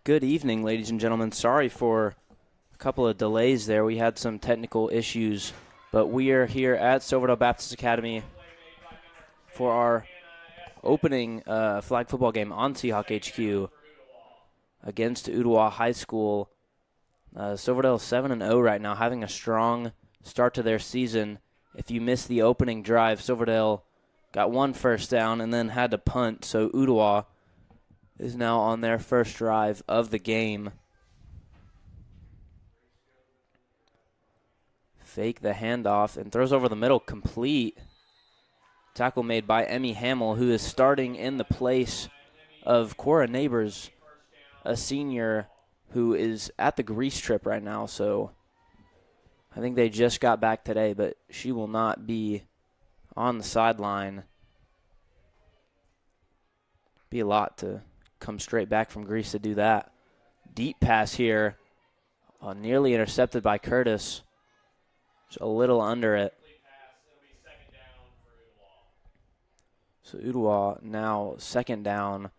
Good evening, ladies and gentlemen. Sorry for a couple of delays there. We had some technical issues, but we are here at Silverdale Baptist Academy for our opening flag football game on SeahawkHQ against Ooltewah High School. Silverdale 7-0 right now, having a strong start to their season. If you missed the opening drive, Silverdale got one first down and then had to punt, so Ooltewah is now on their first drive of the game. Fake the handoff and throws over the middle, complete. Tackle made by Emmy Hamill, who is starting in the place of Cora Neighbors, a senior who is at the Greece trip right now. So I think they just got back today, but she will not be on the sideline. Be a lot to come straight back from Greece to do that. Deep pass here, nearly intercepted by Curtis. Just a little under it. So Ooltewah now second down.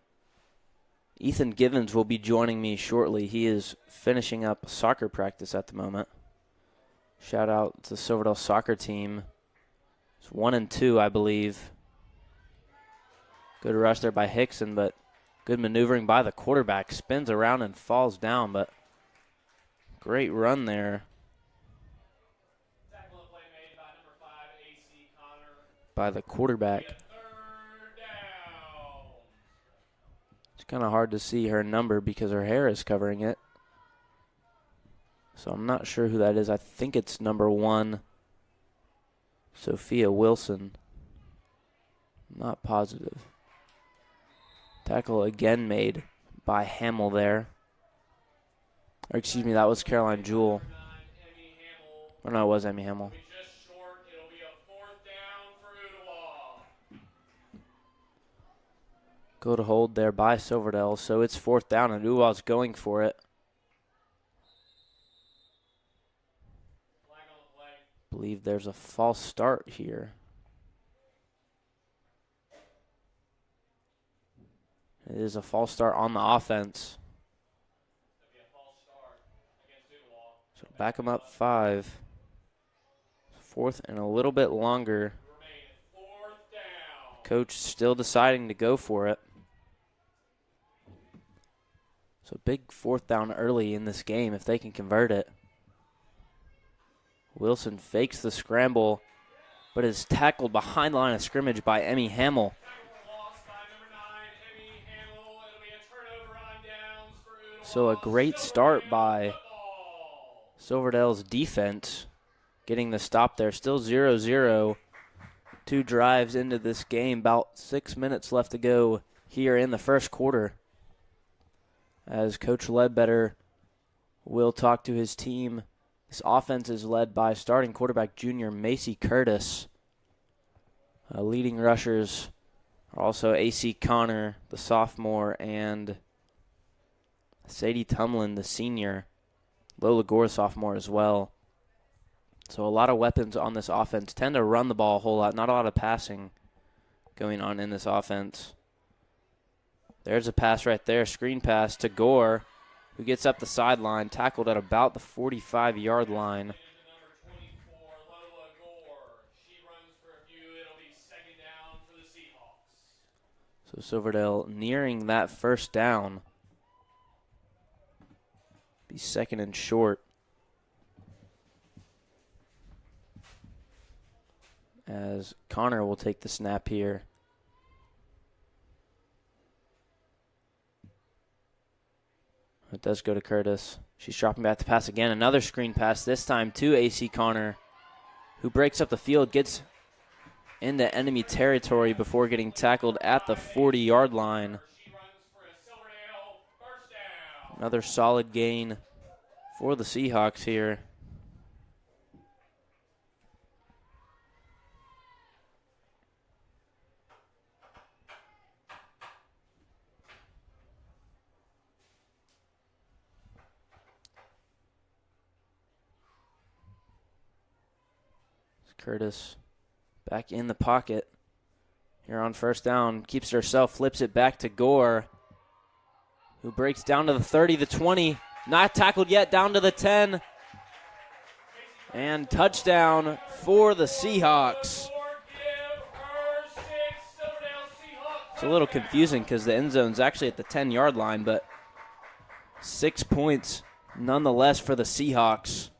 Ethan Givens will be joining me shortly. He is finishing up soccer practice at the moment. Shout out to the Silverdale soccer team. It's 1-2, I believe. Good rush there by Hickson, but good maneuvering by the quarterback. Spins around and falls down, but great run there by the quarterback. It's kind of hard to see her number because her hair is covering it. So I'm not sure who that is. I think it's number 1, Sophia Wilson. Not positive. Tackle again made by Hamill there. Or excuse me, that was Caroline Jewell. Or no, it was Emmy Hamill. Good hold there by Silverdale. So it's 4th down and Ooltewah's going for it. I believe there's a false start here. It is a false start on the offense. So back them up 5. 4th and a little bit longer. Coach still deciding to go for it. So big 4th down early in this game if they can convert it. Wilson fakes the scramble, but is tackled behind the line of scrimmage by Emmy Hamill. So a great start by Silverdale's defense, getting the stop there. Still 0-0. 2 drives into this game. About 6 minutes left to go here in the first quarter. As Coach Ledbetter will talk to his team. This offense is led by starting quarterback junior Macy Curtis. Leading rushers are also A.C. Connor, the sophomore, and Sadie Tumlin, the senior. Lola Gore, sophomore as well. So a lot of weapons on this offense. Tend to run the ball a whole lot. Not a lot of passing going on in this offense. There's a pass right there. Screen pass to Gore, who gets up the sideline. Tackled at about the 45-yard line. So Silverdale nearing that first down. Be 2nd and short. As Connor will take the snap here. It does go to Curtis. She's dropping back to pass again. Another screen pass, this time to A.C. Connor, who breaks up the field, gets into enemy territory before getting tackled at the 40-yard line. Another solid gain for the Seahawks here. Curtis back in the pocket. Here on first down, keeps it herself, flips it back to Gore. who breaks down to the 30, the 20. Not tackled yet, down to the 10. And touchdown for the Seahawks. It's a little confusing because the end zone's actually at the 10-yard line, but 6 points nonetheless for the Seahawks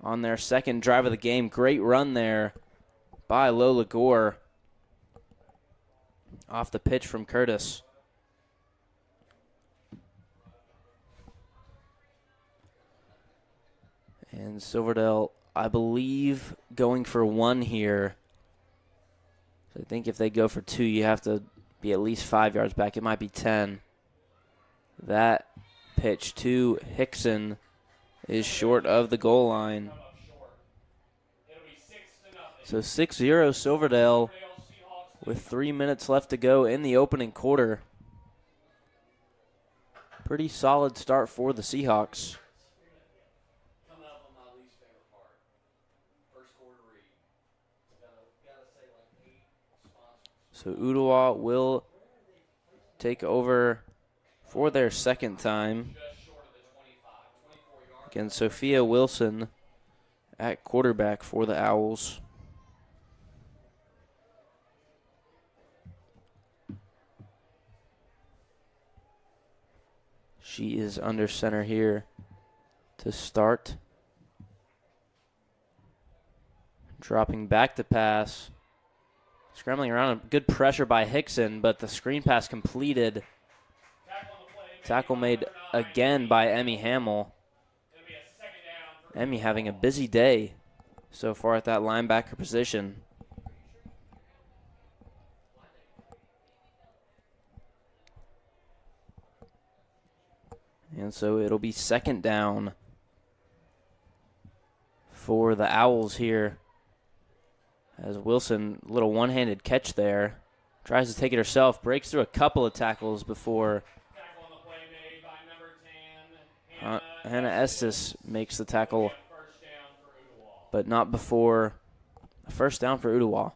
on their second drive of the game. Great run there by Lola Gore off the pitch from Curtis. And Silverdale, I believe, going for 1 here. So I think if they go for 2, you have to be at least 5 yards back. It might be 10. That pitch to Hickson is short of the goal line. So 6-0 Silverdale with 3 minutes left to go in the opening quarter. Pretty solid start for the Seahawks. So Ooltewah will take over for their second time. Again, Sophia Wilson at quarterback for the Owls. She is under center here to start. Dropping back to pass. Scrambling around, good pressure by Hickson, but the screen pass completed. Tackle made again by Emmy Hamill. Emmy having a busy day so far at that linebacker position. And so it'll be second down for the Owls here. As Wilson, little one-handed catch there. Tries to take it herself, breaks through a couple of tackles before Hannah Estes makes the tackle, but not before a first down for Ooltewah.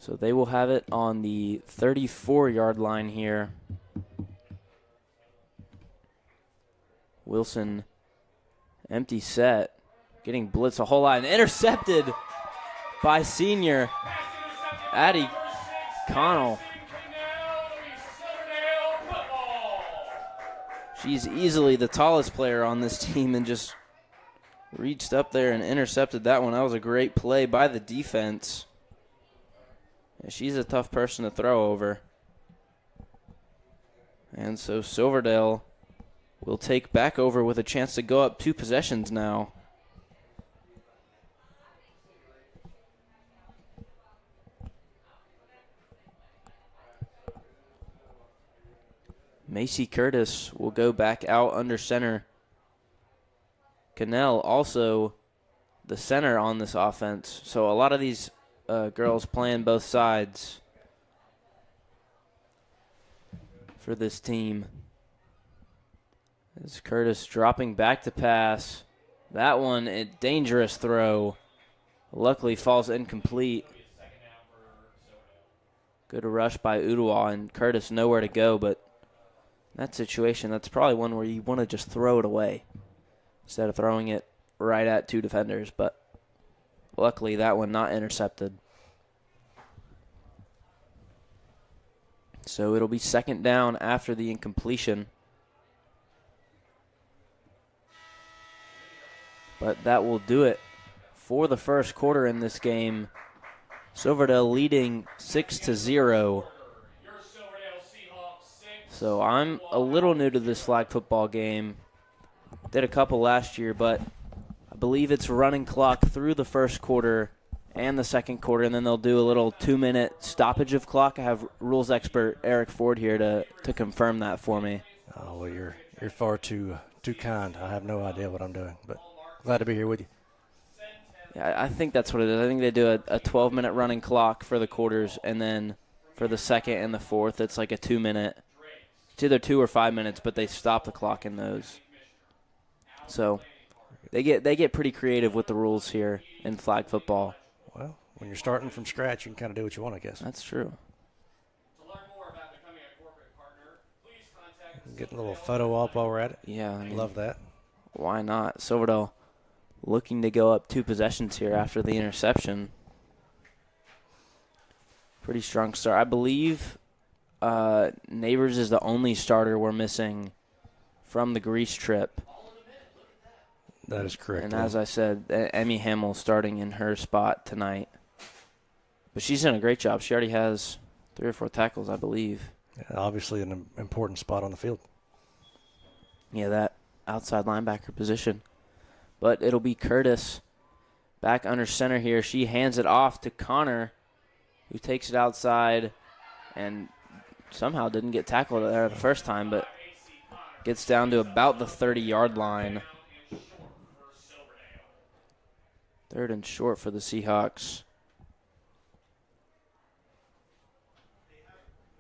So they will have it on the 34-yard line here. Wilson, empty set. Getting blitzed a whole lot and intercepted by senior Addie Connell. She's easily the tallest player on this team and just reached up there and intercepted that one. That was a great play by the defense. And she's a tough person to throw over. And so Silverdale will take back over with a chance to go up 2 possessions now. Macy Curtis will go back out under center. Cannell also the center on this offense. So a lot of these girls playing both sides for this team. As Curtis dropping back to pass. That one, a dangerous throw. Luckily falls incomplete. Good rush by Ooltewah, and Curtis nowhere to go, but that situation, that's probably one where you want to just throw it away instead of throwing it right at 2 defenders. But luckily, that one not intercepted. So it'll be second down after the incompletion. But that will do it for the first quarter in this game. Silverdale leading 6-0. So I'm a little new to this flag football game. Did a couple last year, but I believe it's running clock through the first quarter and the second quarter, and then they'll do a little 2-minute stoppage of clock. I have rules expert Eric Ford here to confirm that for me. Oh, well, you're far too kind. I have no idea what I'm doing, but glad to be here with you. Yeah, I think that's what it is. I think they do a 12-minute running clock for the quarters, and then for the second and the fourth, it's like a 2-minute. It's either 2 or 5 minutes, but they stop the clock in those. So they get pretty creative with the rules here in flag football. Well, when you're starting from scratch, you can kind of do what you want, I guess. That's true. Getting a little photo op while we're at it. Yeah, I mean, Love that. why not? Silverdale looking to go up 2 possessions here after the interception. Pretty strong start. I believe Neighbors is the only starter we're missing from the Greece trip. That is correct. And as I said, Emmy Hamill starting in her spot tonight. But she's done a great job. She already has 3 or 4 tackles, I believe. Yeah, obviously an important spot on the field. Yeah, that outside linebacker position. But it'll be Curtis back under center here. She hands it off to Connor, who takes it outside and somehow didn't get tackled there the first time, but gets down to about the 30-yard line. 3rd and short for the Seahawks.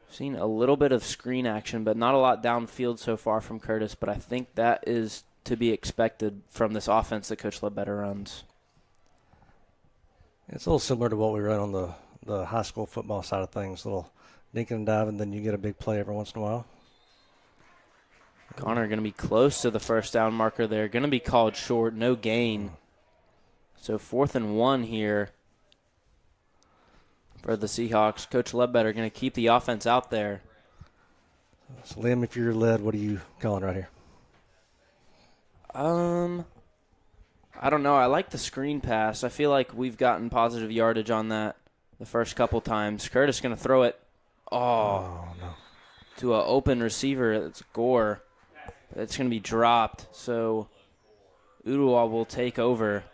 Seen a little bit of screen action, but not a lot downfield so far from Curtis, but I think that is to be expected from this offense that Coach Ledbetter runs. It's a little similar to what we run on the high school football side of things. A little dinking and diving, then you get a big play every once in a while. Connor going to be close to the first down marker there. Going to be called short, no gain. So 4th and 1 here for the Seahawks. Coach Ledbetter going to keep the offense out there. So, Liam, if you're led, what are you calling right here? I don't know. I like the screen pass. I feel like we've gotten positive yardage on that the first couple times. Curtis going to throw it. Oh, no. To an open receiver. It's Gore. It's going to be dropped. So Ooltewah will take over.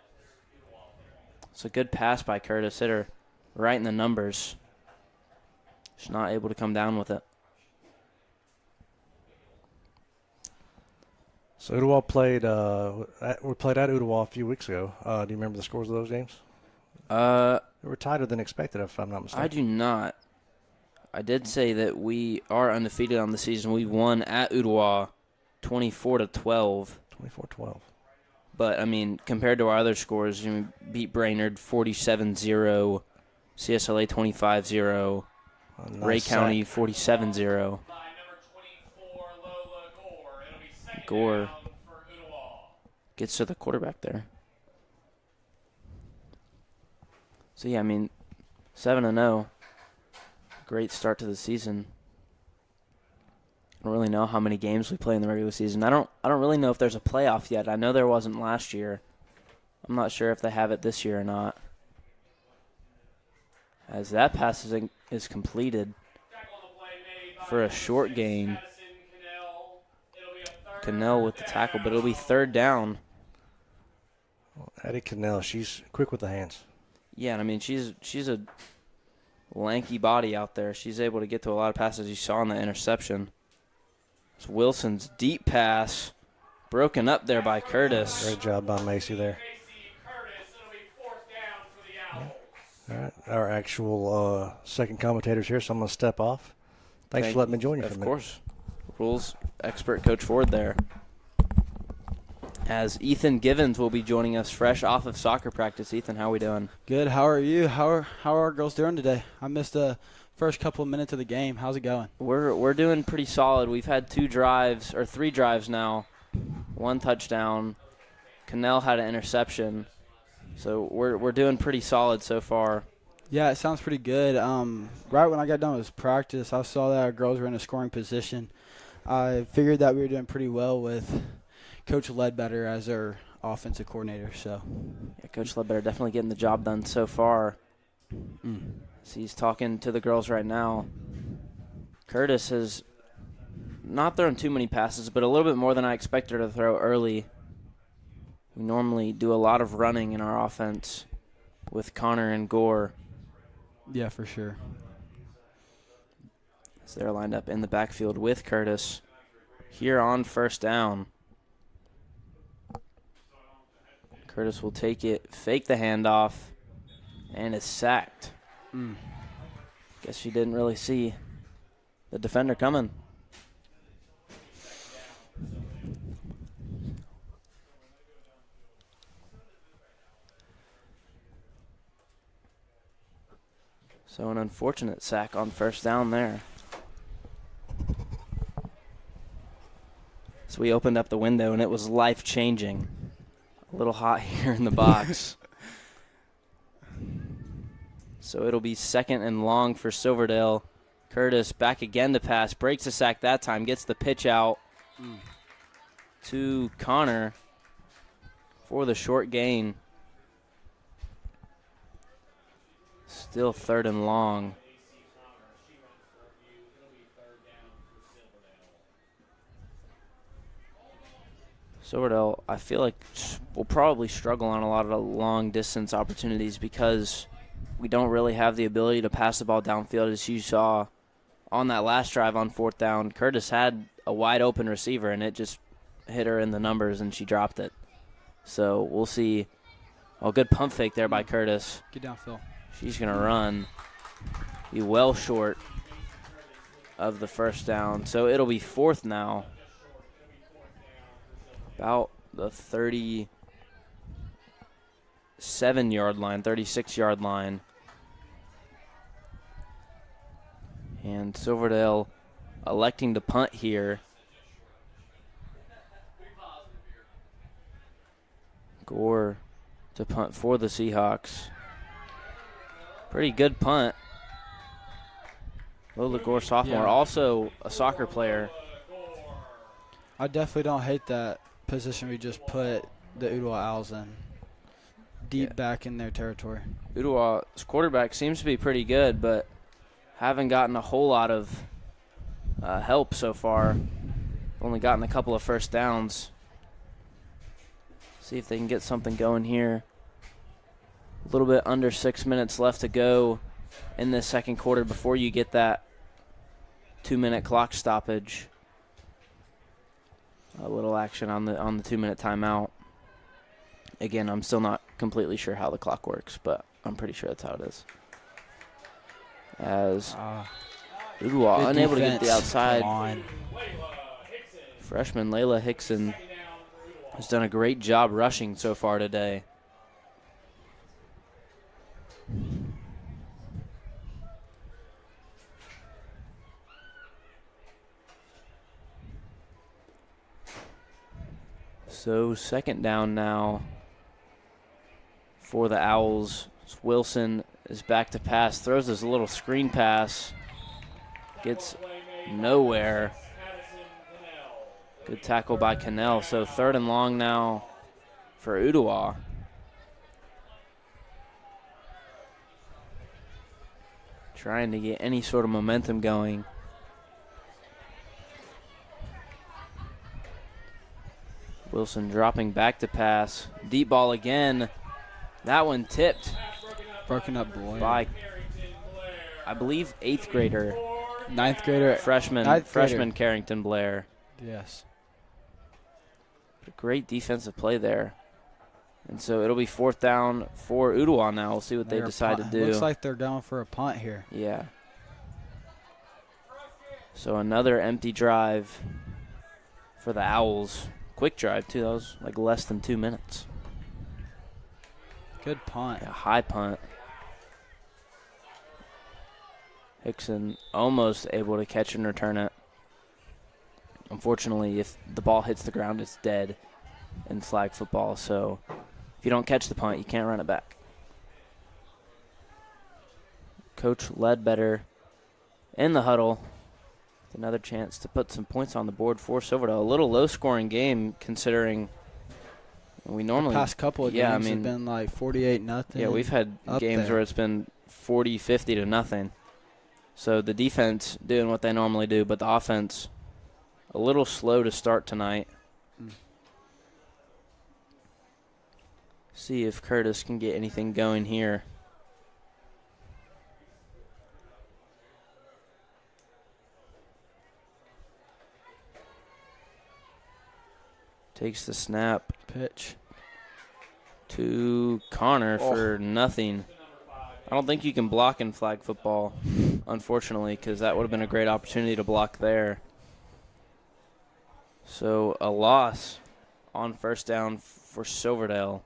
It's a good pass by Curtis. Hit her right in the numbers. She's not able to come down with it. So Ooltewah played. We played at Ooltewah a few weeks ago. Do you remember the scores of those games? They were tighter than expected, if I'm not mistaken. I do not. I did say that we are undefeated on the season. We won at Ooltewah 24-12. 24-12. But, I mean, compared to our other scores, you beat Brainerd 47-0, CSLA 25-0, Ray County 47-0. Gore gets to the quarterback there. So, yeah, I mean, 7-0. Great start to the season. I don't really know how many games we play in the regular season. I don't really know if there's a playoff yet. I know there wasn't last year. I'm not sure if they have it this year or not. As that pass is completed for a short gain. Cannell with the tackle, but it'll be 3rd down. Addie Cannell, she's quick with the hands. Yeah, and I mean, she's a lanky body out there. She's able to get to a lot of passes you saw in the interception. It's Wilson's deep pass, broken up there by Curtis. Great job by Macy there. All right, our actual second commentators here, so I'm going to step off. Thanks for letting me join you for a minute. Of course. Rules expert Coach Ford there. As Ethan Givens will be joining us fresh off of soccer practice. Ethan, how are we doing? Good. How are you? How are our girls doing today? I missed the first couple of minutes of the game. How's it going? We're doing pretty solid. We've had 3 drives now. 1 touchdown. Cannell had an interception. So we're doing pretty solid so far. Yeah, it sounds pretty good. Right when I got done with practice, I saw that our girls were in a scoring position. I figured that we were doing pretty well with Coach Ledbetter as our offensive coordinator. So, yeah, Coach Ledbetter definitely getting the job done so far. So he's talking to the girls right now. Curtis has not thrown too many passes, but a little bit more than I expected her to throw early. We normally do a lot of running in our offense with Connor and Gore. Yeah, for sure. So they're lined up in the backfield with Curtis here on 1st down. Curtis will take it, fake the handoff, and is sacked. Guess she didn't really see the defender coming. So an unfortunate sack on 1st down there. So we opened up the window, and it was life-changing. A little hot here in the box. So it'll be 2nd and long for Silverdale. Curtis back again to pass. Breaks a sack that time. Gets the pitch out to Connor for the short gain. Still 3rd and long. Silverdale, I feel like, will probably struggle on a lot of the long-distance opportunities because we don't really have the ability to pass the ball downfield. As you saw on that last drive on 4th down, Curtis had a wide-open receiver, and it just hit her in the numbers, and she dropped it. So we'll see. Oh, good pump fake there by Curtis. Get down, Phil. She's going to run. Be well short of the 1st down. So it'll be 4th now. About the 37-yard line, 36-yard line. And Silverdale electing to punt here. Gore to punt for the Seahawks. Pretty good punt. Lola Gore, sophomore, also a soccer player. I definitely don't hate that position we just put the Ooltewah Owls in. Deep back in their territory. Ooltewah's quarterback seems to be pretty good, but haven't gotten a whole lot of help so far. Only gotten a couple of 1st downs. See if they can get something going here. A little bit under 6 minutes left to go in this 2nd quarter before you get that 2-minute clock stoppage. A little action on the 2-minute timeout. Again, I'm still not completely sure how the clock works, but I'm pretty sure that's how it is. As Ooltewah unable to get the outside. Freshman Layla Hickson has done a great job rushing so far today. So 2nd down now for the Owls. Wilson is back to pass, throws this little screen pass, gets nowhere. Good tackle by Cannell. So 3rd and long now for Ooltewah. Trying to get any sort of momentum going. Wilson dropping back to pass. Deep ball again. That one tipped. Broken up boy. By, I believe, 8th grader. 9th grader. Freshman Carrington Blair. Yes. A great defensive play there. And so it'll be 4th down for Ooltewah now. We'll see what they decide to do. Looks like they're going for a punt here. Yeah. So another empty drive for the Owls. Quick drive, too. That was like less than 2 minutes. Good punt. A high punt. Hickson almost able to catch and return it. Unfortunately, if the ball hits the ground, it's dead in flag football. So if you don't catch the punt, you can't run it back. Coach Ledbetter in the huddle. Another chance to put some points on the board for Silverdale. A little low-scoring game considering we normally the past couple of games have been like 48-0. Yeah, we've had games where it's been 40, 50 to nothing. So the defense doing what they normally do, but the offense a little slow to start tonight. See if Curtis can get anything going here. Takes the snap. Pitch. To Connor for nothing. I don't think you can block in flag football, unfortunately, because that would have been a great opportunity to block there. So a loss on 1st down for Silverdale.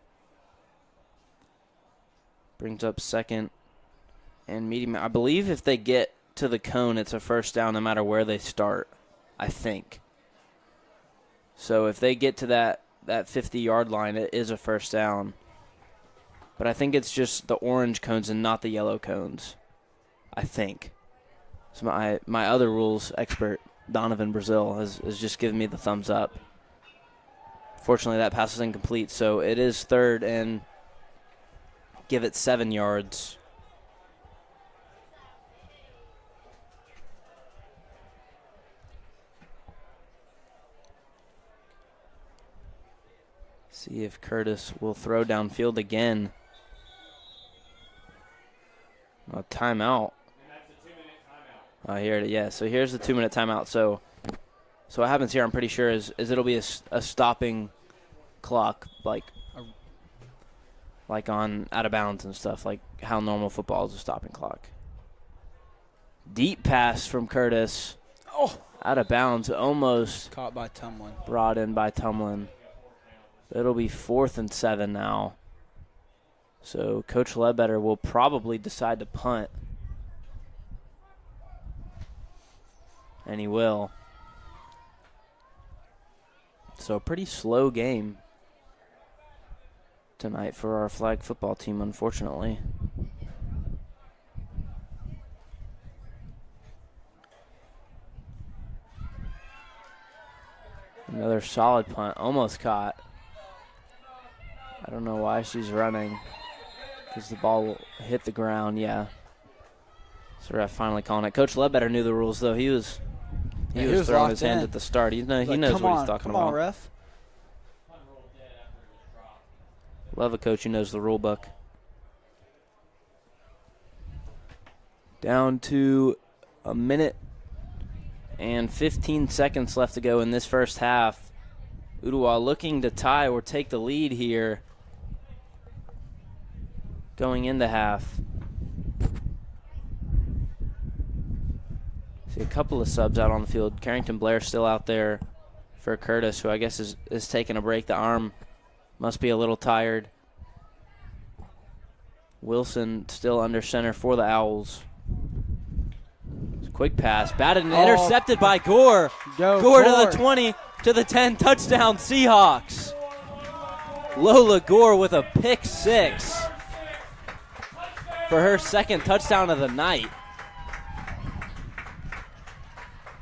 Brings up 2nd and medium. I believe if they get to the cone, it's a 1st down no matter where they start, I think. So if they get to that 50-yard line, it is a first down. But I think it's just the orange cones and not the yellow cones, I think. So my other rules expert, Donovan Brazil, has just given me the thumbs up. Fortunately, that pass is incomplete, so it is third and give it 7 yards. See if Curtis will throw downfield again. A timeout. Here it is. Yeah, so here's the 2-minute timeout. So what happens here, I'm pretty sure, is it'll be a stopping clock, like on out of bounds and stuff, like how normal football is a stopping clock. Deep pass from Curtis. Oh, out of bounds, almost caught by Tumlin. Brought in by Tumlin. It'll be 4th and 7 now. So Coach Ledbetter will probably decide to punt. And he will. So a pretty slow game tonight for our flag football team, unfortunately. Another solid punt, almost caught. I don't know why she's running, because the ball hit the ground, yeah. So ref finally calling it. Coach Ledbetter knew the rules, though. He was throwing his hand at the start. He knows what he's talking about. Come on, ref. Love a coach who knows the rule book. Down to a minute and 15 seconds left to go in this first half. Ooltewah looking to tie or take the lead here going into half. See a couple of subs out on the field. Carrington Blair still out there for Curtis, who I guess is taking a break. The arm must be a little tired. Wilson still under center for the Owls. Quick pass, batted and intercepted by Gore. Gore to the 20, to the 10, touchdown Seahawks. Lola Gore with a pick 6 for her second touchdown of the night.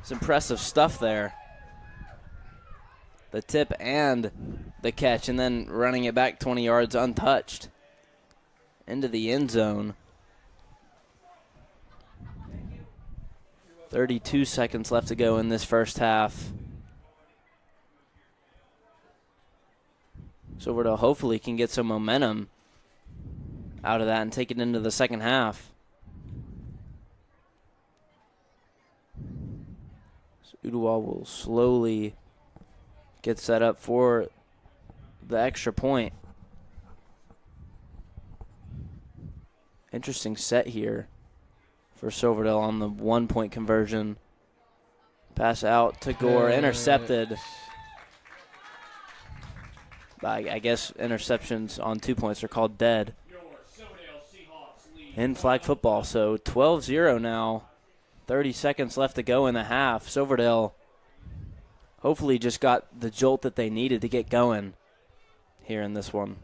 It's impressive stuff there. The tip and the catch, and then running it back 20 yards untouched into the end zone. 32 seconds left to go in this first half. Silverdale hopefully can get some momentum out of that and take it into the second half. So Ooltewah will slowly get set up for the extra point. Interesting set here for Silverdale on the 1-point conversion. Pass out to Gore, intercepted. I guess interceptions on 2 points are called dead in flag football. So 12-0 now. 30 seconds left to go in the half. Silverdale hopefully just got the jolt that they needed to get going here in this one.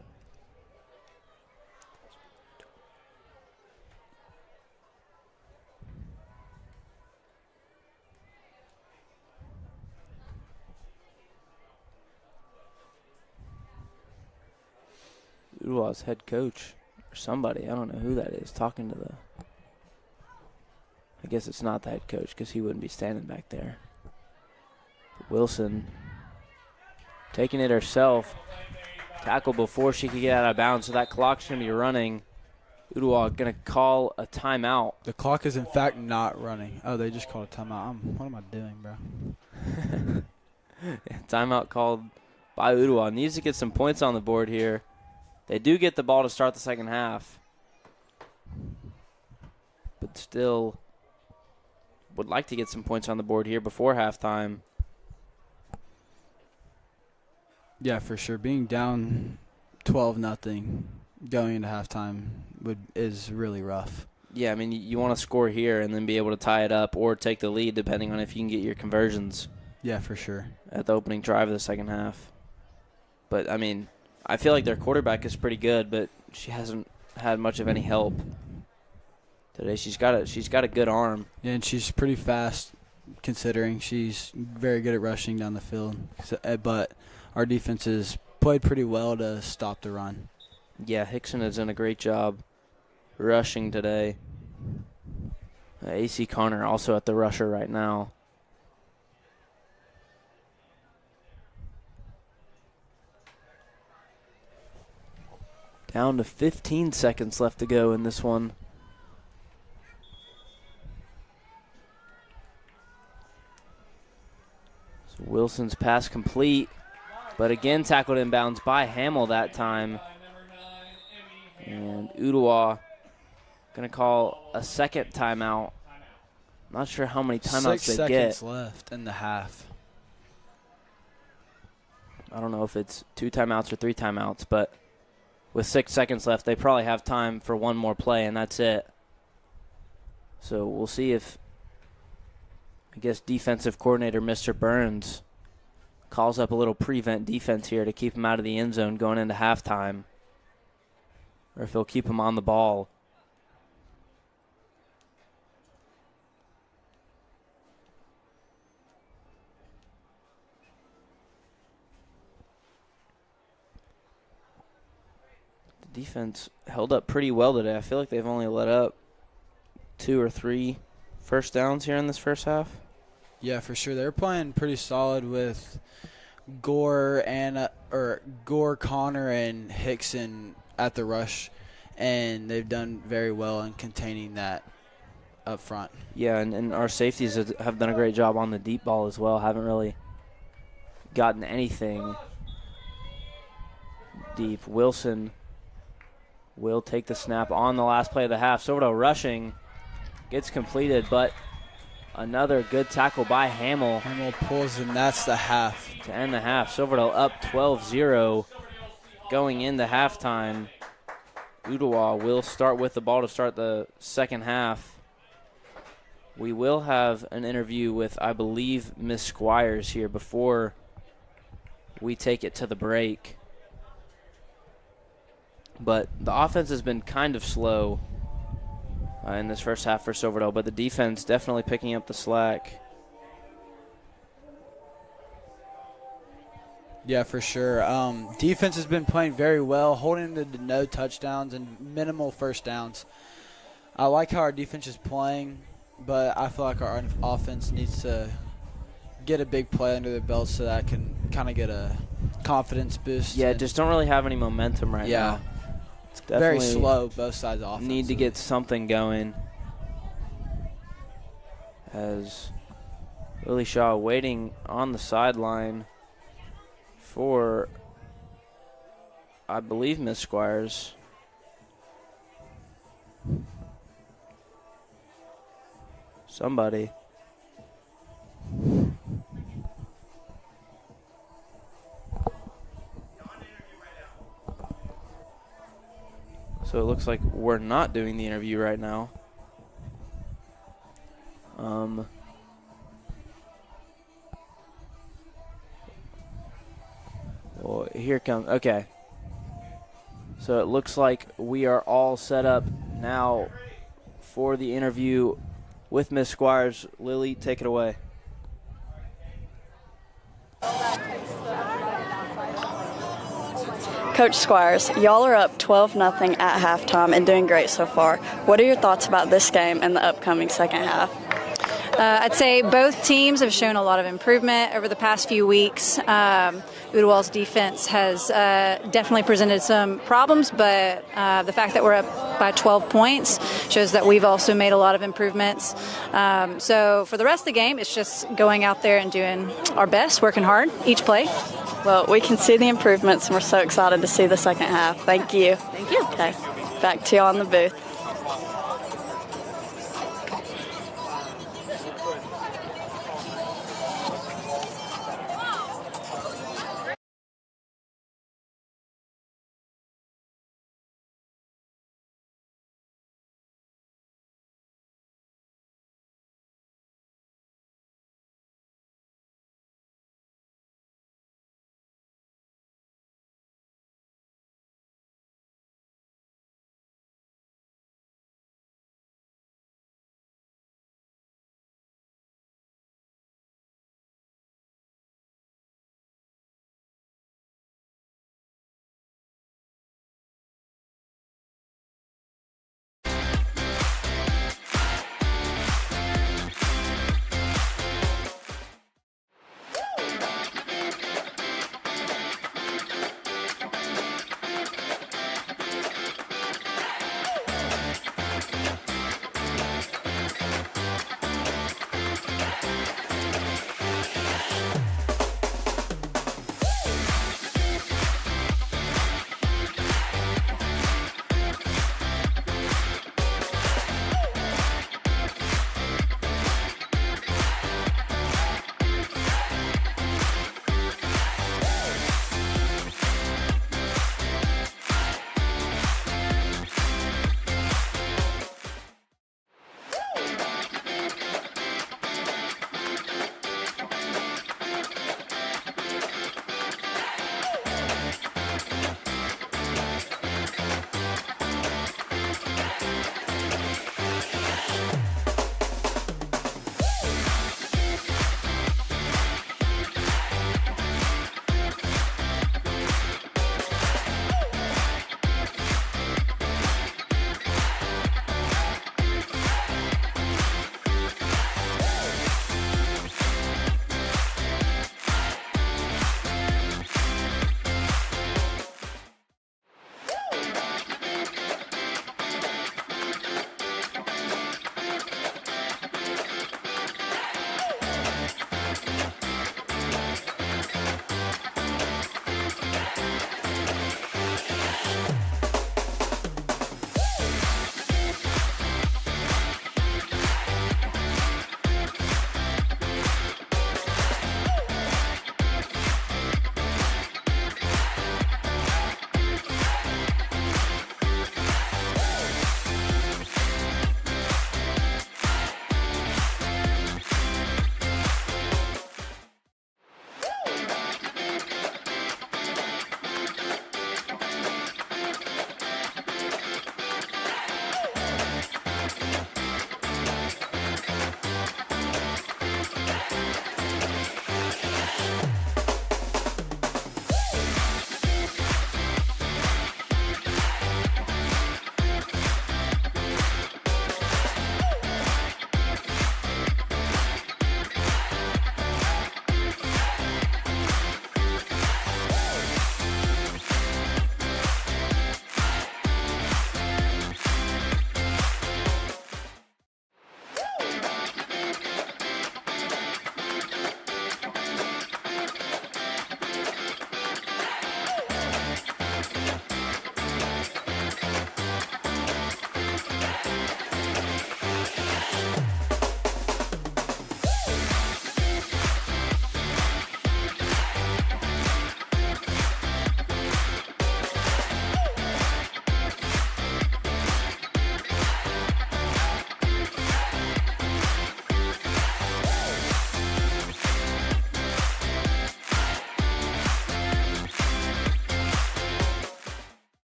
Ooltewah's head coach or somebody, I don't know who that is, talking to I guess it's not the head coach because he wouldn't be standing back there. But Wilson taking it herself. Tackle before she could get out of bounds, so that clock's going to be running. Ooltewah going to call a timeout. The clock is, in fact, not running. Oh, they just called a timeout. What am I doing, bro? Timeout called by Ooltewah. Needs to get some points on the board here. They do get the ball to start the second half, but still would like to get some points on the board here before halftime. Yeah, for sure. Being down 12-0 going into halftime is really rough. Yeah, I mean, you want to score here and then be able to tie it up or take the lead depending on if you can get your conversions. Yeah, for sure. At the opening drive of the second half. But, I mean, I feel like their quarterback is pretty good, but she hasn't had much of any help today. She's got a good arm. Yeah, and she's pretty fast considering she's very good at rushing down the field. But our defense has played pretty well to stop the run. Yeah, Hickson has done a great job rushing today. A.C. Connor also at the rusher right now. Down to 15 seconds left to go in this one. So Wilson's pass complete, but again tackled inbounds by Hamill that time. And Ooltewah going to call a second timeout. Not sure how many timeouts they get. 6 seconds left in the half. I don't know if it's 2 timeouts or 3 timeouts, but with 6 seconds left, they probably have time for one more play, and that's it. So we'll see if, I guess, defensive coordinator Mr. Burns calls up a little prevent defense here to keep him out of the end zone going into halftime, or if he'll keep him on the ball. Defense held up pretty well today. I feel like they've only let up 2 or 3 first downs here in this first half. Yeah, for sure. They're playing pretty solid with Gore, Connor, and Hickson at the rush, and they've done very well in containing that up front. Yeah, and our safeties have done a great job on the deep ball as well. Haven't really gotten anything deep. Wilson will take the snap on the last play of the half. Silverdale rushing, gets completed, but another good tackle by Hamill. Hamill pulls, and that's the half. To end the half. Silverdale up 12-0 going into halftime. Ooltewah will start with the ball to start the second half. We will have an interview with, I believe, Miss Squires here before we take it to the break. But the offense has been kind of slow in this first half for Silverdale, but the defense definitely picking up the slack. Yeah, for sure. Defense has been playing very well, holding to no touchdowns and minimal first downs. I like how our defense is playing, but I feel like our offense needs to get a big play under their belt so that I can kind of get a confidence boost. Yeah, just don't really have any momentum right now. It's very slow, both sides of offense. Need to get something going. As Lily Shaw waiting on the sideline for, I believe, Miss Squires. Somebody. So it looks like we're not doing the interview right now. Well, here comes. Okay. So it looks like we are all set up now for the interview with Miss Squires. Lily, take it away. Coach Squires, y'all are up 12-0 at halftime and doing great so far. What are your thoughts about this game and the upcoming second half? I'd say both teams have shown a lot of improvement over the past few weeks. Ooltewah's defense has definitely presented some problems, but the fact that we're up by 12 points shows that we've also made a lot of improvements. So for the rest of the game, it's just going out there and doing our best, working hard each play. Well, we can see the improvements, and we're so excited to see the second half. Thank you. Thank you. Okay, back to you on the booth.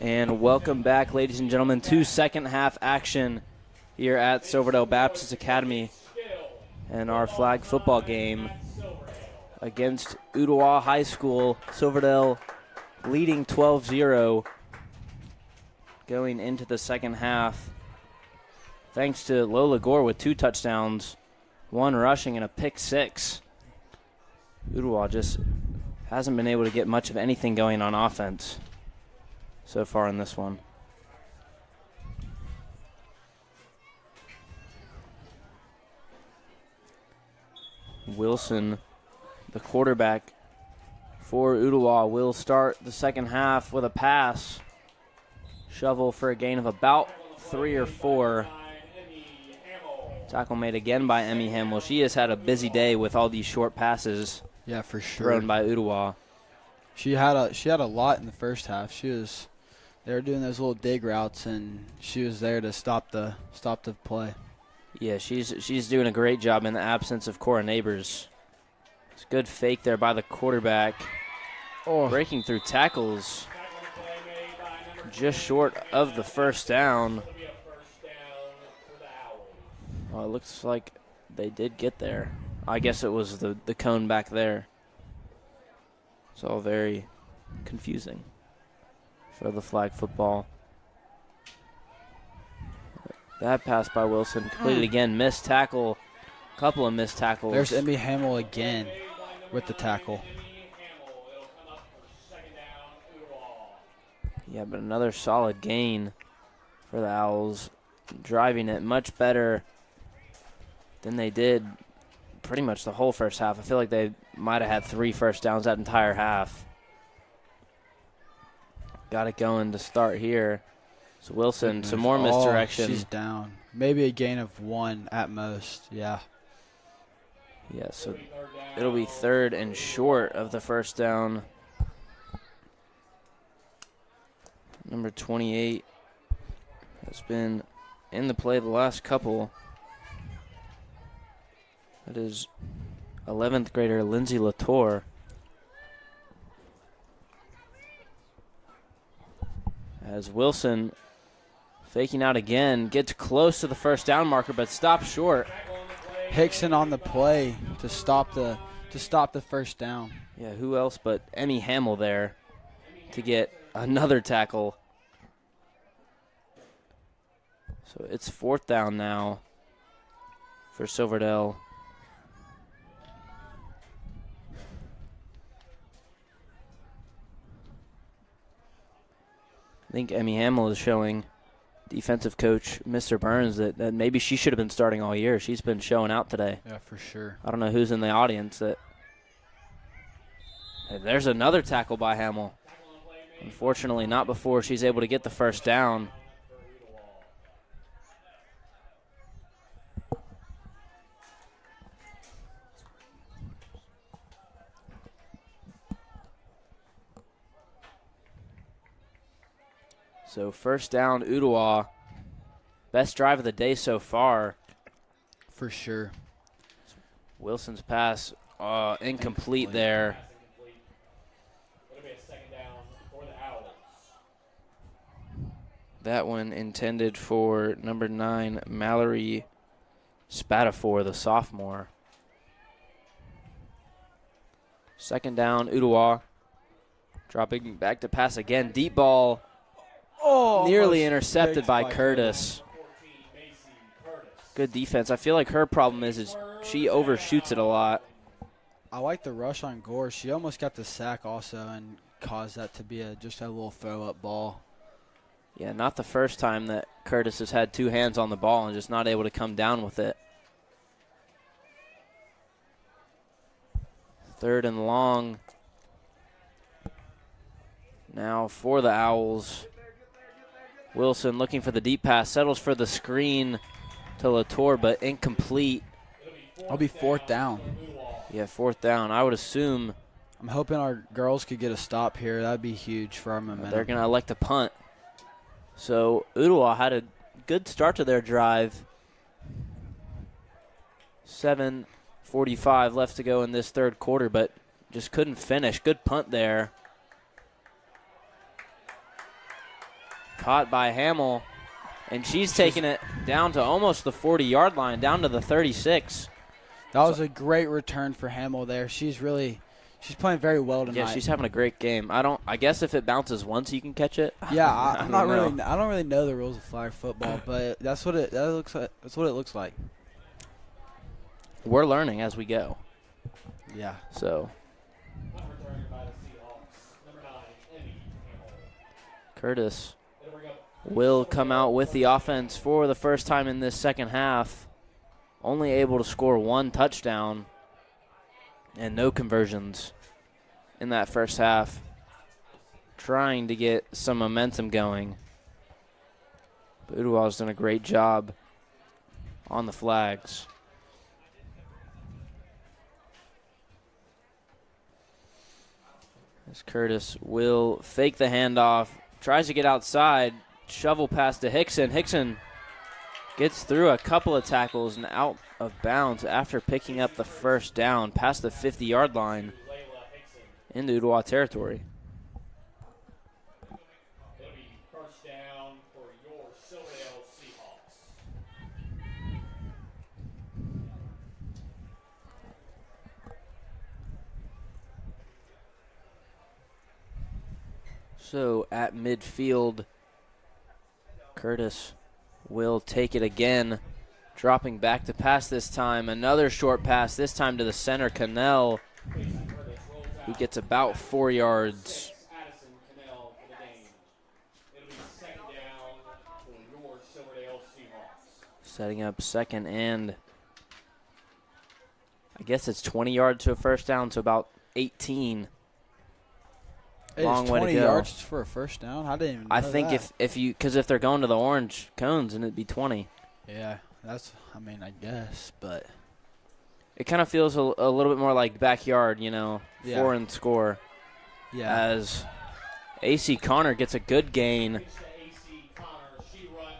And welcome back, ladies and gentlemen, to second half action here at Silverdale Baptist Academy and our flag football game against Ooltewah High School. Silverdale leading 12-0 going into the second half. Thanks to Lola Gore with 2 touchdowns, 1 rushing and a pick 6. Ooltewah just hasn't been able to get much of anything going on offense so far in this one. Wilson, the quarterback for Ooltewah, will start the second half with a pass. Shovel for a gain of about 3 or 4. Tackle made again by Emmy Hamill. She has had a busy day with all these short passes. Yeah, for sure. Thrown by Ooltewah. She had a lot in the first half. They were doing those little dig routes, and she was there to stop the play. Yeah, she's doing a great job in the absence of Cora Neighbors. It's a good fake there by the quarterback. Breaking through tackles. Just short of the first down. Well, it looks like they did get there. I guess it was the cone back there. It's all very confusing for the flag football. That pass by Wilson completed again. Missed tackle. Couple of missed tackles. There's Emmy Hamill again with the tackle. Yeah, but another solid gain for the Owls. Driving it much better than they did pretty much the whole first half. I feel like they might have had 3 first downs that entire half. Got it going to start here. So Wilson, some more misdirection. She's down. Maybe a gain of 1 at most. Yeah. Yeah, so it'll be 3rd and short of the first down. Number 28 has been in the play the last couple. That is 11th grader Lindsay Latour. As Wilson faking out again, gets close to the first down marker, but stops short. Hickson on the play to stop the first down. Yeah, who else but Emmy Hamill there to get another tackle. So it's 4th down now for Silverdale. I think Emmy Hamill is showing defensive coach Mr. Burns that maybe she should have been starting all year. She's been showing out today. Yeah, for sure. I don't know who's in the audience. There's another tackle by Hamill. Unfortunately, not before she's able to get the first down. So first down, Ooltewah. Best drive of the day so far. For sure. Wilson's pass incomplete there. That one intended for number 9, Mallory Spatafor, the sophomore. Second down, Ooltewah. Dropping back to pass again. Deep ball. Nearly intercepted by Curtis. Good defense. I feel like her problem is she overshoots it a lot. I like the rush on Gore. She almost got the sack also and caused that to be just a little throw-up ball. Yeah, not the first time that Curtis has had 2 hands on the ball and just not able to come down with it. 3rd and long. Now for the Owls. Wilson looking for the deep pass, settles for the screen to Latour, but incomplete. It'll be 4th down. Yeah, 4th down. I would assume. I'm hoping our girls could get a stop here. That would be huge for our momentum. They're going to elect a punt. So Ooltewah had a good start to their drive. 7:45 left to go in this 3rd quarter, but just couldn't finish. Good punt there. Caught by Hamill, and she's taking it down to almost the 40-yard line, down to the 36. That was a great return for Hamill there. She's playing very well tonight. Yeah, she's having a great game. I guess if it bounces once, you can catch it. Yeah, I don't really know the rules of flag football, but that's what it looks like. That's what it looks like. We're learning as we go. Yeah. So Curtis will come out with the offense for the first time in this second half. Only able to score one touchdown and no conversions in that first half. Trying to get some momentum going. But Ooltewah's done a great job on the flags. As Curtis will fake the handoff, tries to get outside, shovel pass to Hickson. Hickson gets through a couple of tackles and out of bounds after picking up the first down past the 50-yard line into Ooltewah territory. It'll be first down for your Silverdale Seahawks. So at midfield, Curtis will take it again, dropping back to pass this time. Another short pass, this time to the center, Cannell, who gets about 4 yards. Addison Cannell for the game. It'll be second down for your Silverdale Seahawks. Setting up second and I guess it's 20 yards to a first down, so about 18. Long way to 20 go. yards for a first down? I didn't even know I think that. if they're going to the orange cones, and it'd be 20. Yeah, I guess, but. It kind of feels a little bit more like backyard, Yeah. 4 and score. Yeah. As AC Connor gets a good gain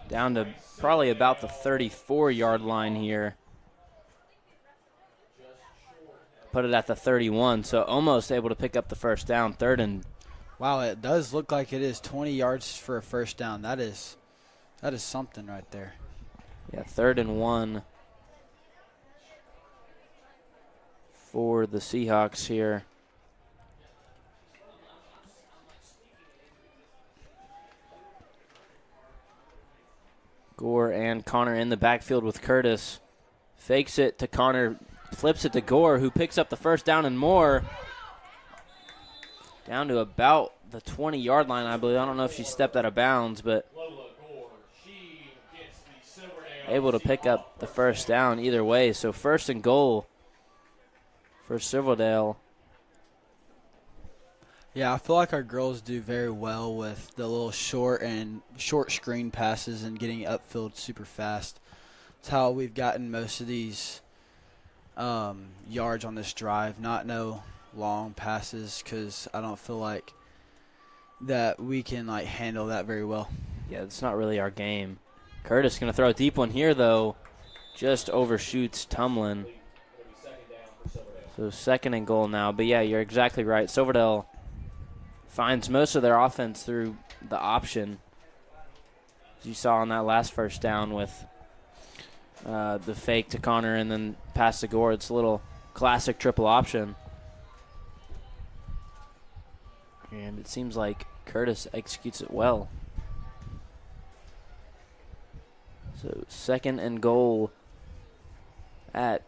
down to probably about the 34-yard line here. Put it at the 31, so almost able to pick up the first down, third and. Wow, it does look like it is 20 yards for a first down. That is something right there. Yeah, 3rd and 1 for the Seahawks here. Gore and Connor in the backfield with Curtis. Fakes it to Connor, flips it to Gore, who picks up the first down and more. Down to about the 20-yard line, I believe. I don't know if she stepped out of bounds, but able to pick up the first down either way. So 1st and goal for Silverdale. Yeah, I feel like our girls do very well with the little short screen passes and getting upfield super fast. That's how we've gotten most of these yards on this drive. Not no long passes because I don't feel like that we can handle that very well. Yeah, it's not really our game. Curtis going to throw a deep one here, though. Just overshoots Tumlin. So 2nd and goal now. But, yeah, you're exactly right. Silverdale finds most of their offense through the option. As you saw on that last first down with the fake to Connor and then pass to Gore. It's a little classic triple option. And it seems like Curtis executes it well. So 2nd and goal at,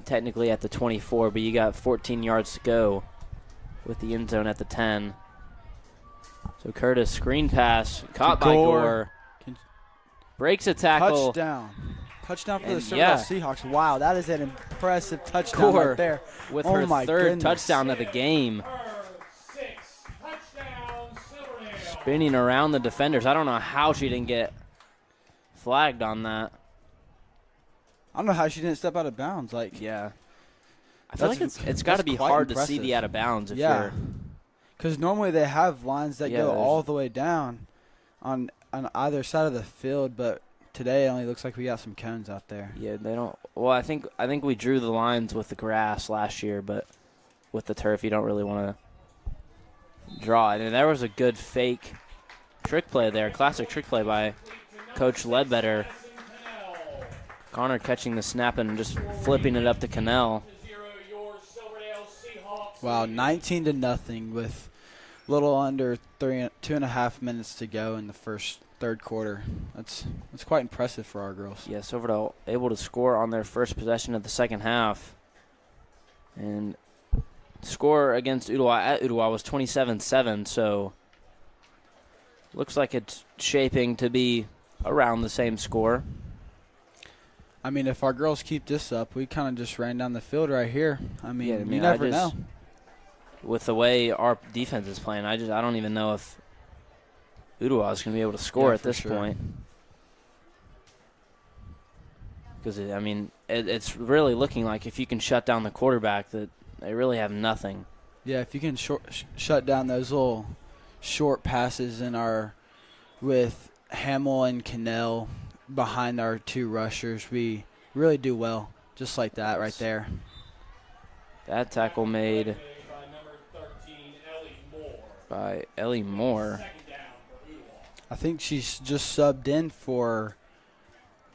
technically at the 24, but you got 14 yards to go with the end zone at the 10. So Curtis, screen pass, caught by Gore. Breaks a tackle. Touchdown for the Silverdale Seahawks. Wow, that is an impressive touchdown Gore right there. With her 3rd goodness. touchdown of the game. Spinning around the defenders. I don't know how she didn't get flagged on that. I don't know how she didn't step out of bounds. Yeah. I feel like it's got to be hard to see the out of bounds if you're. Because normally they have lines that go all the way down on either side of the field, but today it only looks like we got some cones out there. Yeah, they don't. Well, I think we drew the lines with the grass last year, but with the turf, you don't really want to draw it. And there was a good fake trick play there. Classic trick play by Coach Ledbetter. Connor catching the snap and just flipping it up to Cannell. Wow, 19-0 with a little under 2.5 minutes to go in the third quarter. That's quite impressive for our girls. Yeah, Silverdale able to score on their first possession of the second half. And score against Ooltewah at Ooltewah was 27-7, so looks like it's shaping to be around the same score. I mean, if our girls keep this up, we kind of just ran down the field right here. I mean, you never know. With the way our defense is playing, I don't even know if Ooltewah is going to be able to score at this point. Because, I mean, it's really looking like if you can shut down the quarterback that they really have nothing. Yeah, if you can shut down those little short passes with Hamill and Cannell behind our two rushers, we really do well, just like that right there. That tackle made by Ellie Moore. I think she's just subbed in for.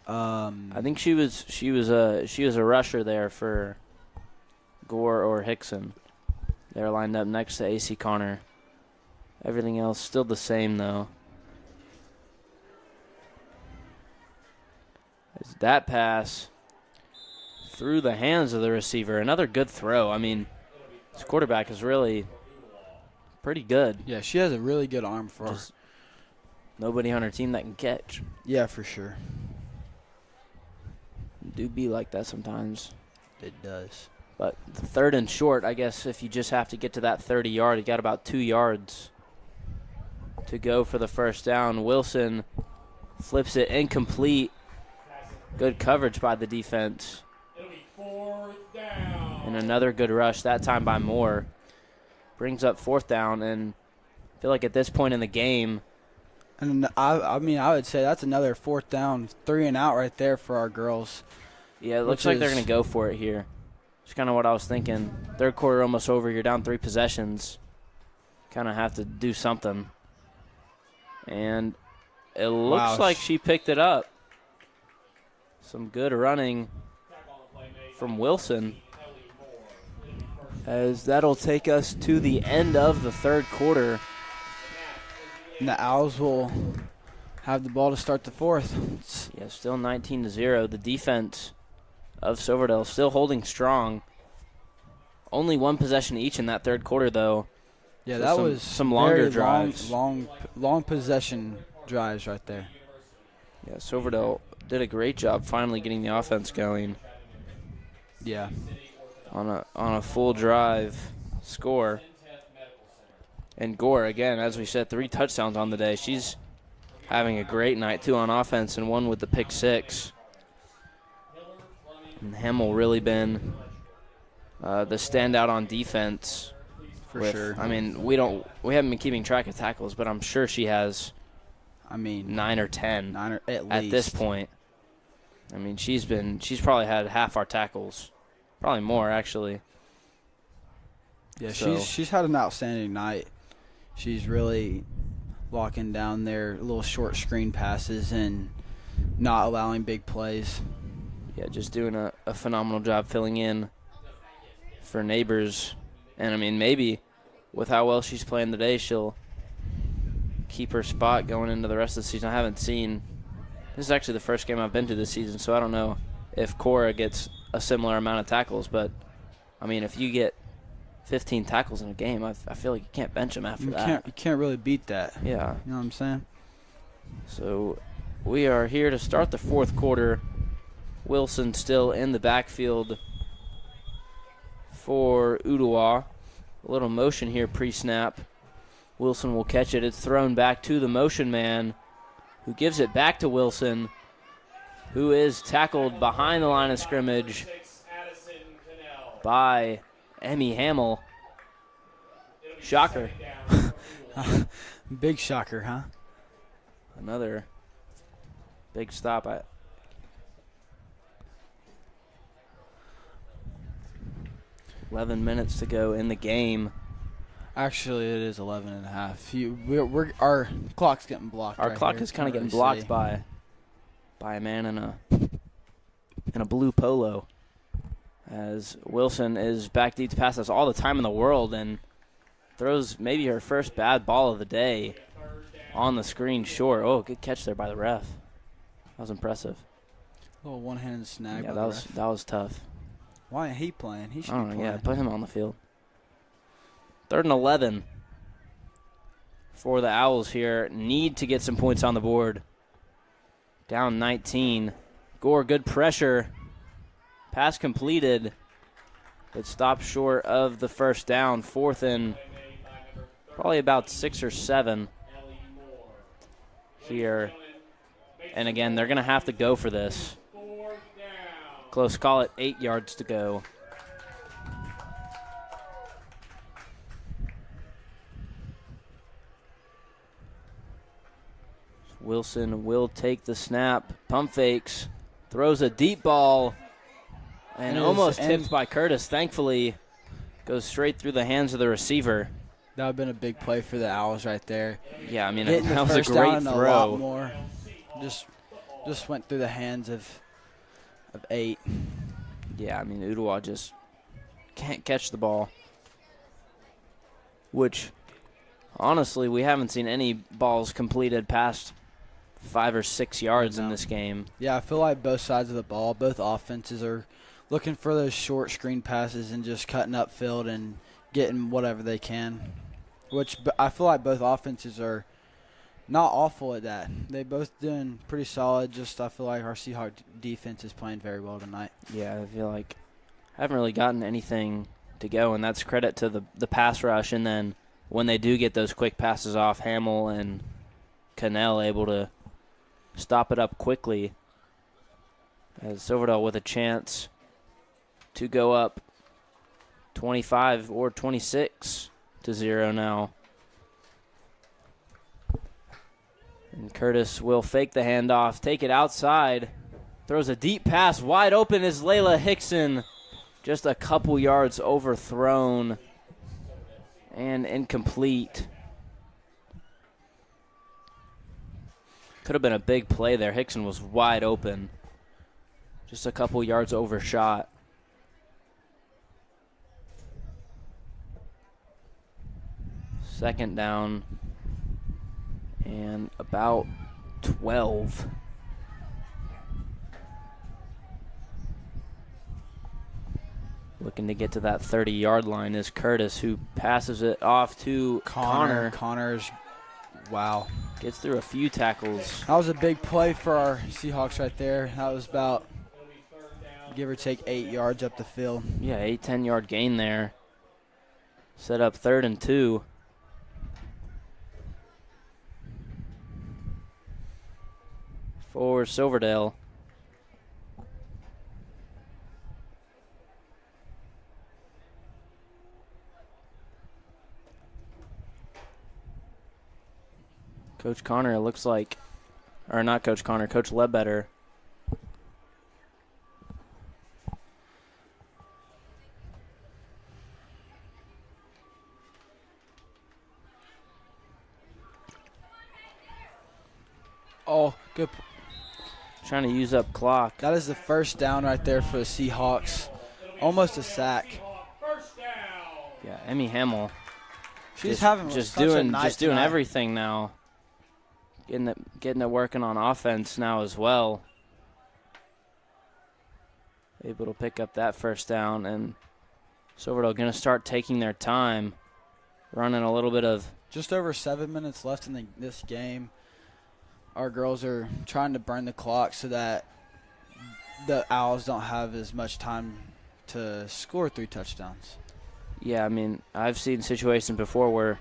I think she was a rusher there for Gore or Hickson. They're lined up next to AC Connor. Everything else still the same though. As that pass through the hands of the receiver, another good throw. I mean, this quarterback is really pretty good. Yeah, she has a really good arm for her. Nobody on her team that can catch. Yeah, for sure. Do be like that sometimes. It does. But the third and short, I guess if you just have to get to that 30-yard, you got about 2 yards to go for the first down. Wilson flips it incomplete. Good coverage by the defense. It'll be 4th down. And another good rush, that time by Moore. Brings up 4th down, and I feel like at this point in the game. And I mean, I would say that's another 4th down, 3 and out right there for our girls. Yeah, it looks like they're going to go for it here. It's kind of what I was thinking. Third quarter almost over. You're down 3 possessions. Kind of have to do something. And it looks like she picked it up. Some good running from Wilson. As that'll take us to the end of the third quarter. And the Owls will have the ball to start the fourth. Yeah, still 19-0. The defense of Silverdale still holding strong. Only 1 possession each in that third quarter, though. Yeah, so that was some longer drives. Long possession drives right there. Yeah, Silverdale did a great job finally getting the offense going. Yeah. On a full drive score. And Gore, again, as we said, 3 touchdowns on the day. She's having a great night, 2 on offense and 1 with the pick 6. And Hamill really been the standout on defense. For sure. I mean, we haven't been keeping track of tackles, but I'm sure she has. 9 or 10 at this point. I mean, she's probably had half our tackles, probably more actually. Yeah, she's had an outstanding night. She's really locking down their little short screen passes and not allowing big plays. Yeah, just doing a phenomenal job filling in for Neighbors. And, I mean, maybe with how well she's playing today, she'll keep her spot going into the rest of the season. I haven't seen – this is actually the first game I've been to this season, so I don't know if Cora gets a similar amount of tackles. But, I mean, if you get 15 tackles in a game, I feel like you can't bench them after that. You can't really beat that. Yeah. You know what I'm saying? So we are here to start the fourth quarter. Wilson still in the backfield for Ooltewah. A little motion here pre-snap. Wilson will catch it. It's thrown back to the motion man, who gives it back to Wilson, who is tackled behind the line of scrimmage by Emmy Hamill. Shocker. Big shocker, huh? Another big stop. 11 minutes to go in the game. Actually, it is 11 and a half. Our clock's getting blocked. Our right clock here. is kind of Can't getting really blocked see. by a man in a blue polo. As Wilson is back deep to pass us all the time in the world and throws maybe her first bad ball of the day on the screen short. Oh, good catch there by the ref. That was impressive. A little one-handed snag. Yeah, by the ref. that was tough. Why ain't he playing? He should I be don't know, playing. yeah, put him on the field. 3rd and 11 for the Owls here. Need to get some points on the board. Down 19. Gore, good pressure. Pass completed, but stopped short of the first down. 4th and probably about 6 or 7 here. And again, they're going to have to go for this. Close call it, 8 yards to go. Wilson will take the snap, pump fakes, throws a deep ball, and almost tipped by Curtis. Thankfully, goes straight through the hands of the receiver. That would have been a big play for the Owls right there. Yeah, I mean, Hitting that was a first great down throw. A lot more. Just went through the hands of 8. Yeah, I mean, Ooltewah just can't catch the ball, which, honestly, we haven't seen any balls completed past 5 or 6 yards in this game. Yeah, I feel like both sides of the ball, both offenses are looking for those short screen passes and just cutting upfield and getting whatever they can, which I feel like both offenses are not awful at that. They both doing pretty solid. Just I feel like our Seahawk defense is playing very well tonight. Yeah, I feel like I haven't really gotten anything to go, and that's credit to the pass rush. And then when they do get those quick passes off, Hamill and Cannell able to stop it up quickly. As Silverdale with a chance to go up 25 or 26-0 now. And Curtis will fake the handoff, take it outside, throws a deep pass. Wide open is Layla Hickson. Just a couple yards overthrown and incomplete. Could have been a big play there. Hickson was wide open. Just a couple yards overshot. Second down and about 12. Looking to get to that 30-yard line is Curtis, who passes it off to Connor. Connor's, wow. Gets through a few tackles. That was a big play for our Seahawks right there. That was about, give or take, 8 yards up the field. Yeah, 10-yard gain there. Set up 3rd and 2. For Silverdale. Coach Connor, it looks like, or not Coach Connor, Coach Ledbetter. Oh, good. Trying to use up clock. That is the first down right there for the Seahawks. Almost a sack. Yeah, Emmy Hamill. She's having just such a night doing tonight. everything now. Getting it working on offense now as well. Able to pick up that first down, and Silverdale going to start taking their time, running a little bit of. Just over 7 minutes left in this game. Our girls are trying to burn the clock so that the Owls don't have as much time to score 3 touchdowns. Yeah, I mean, I've seen situations before where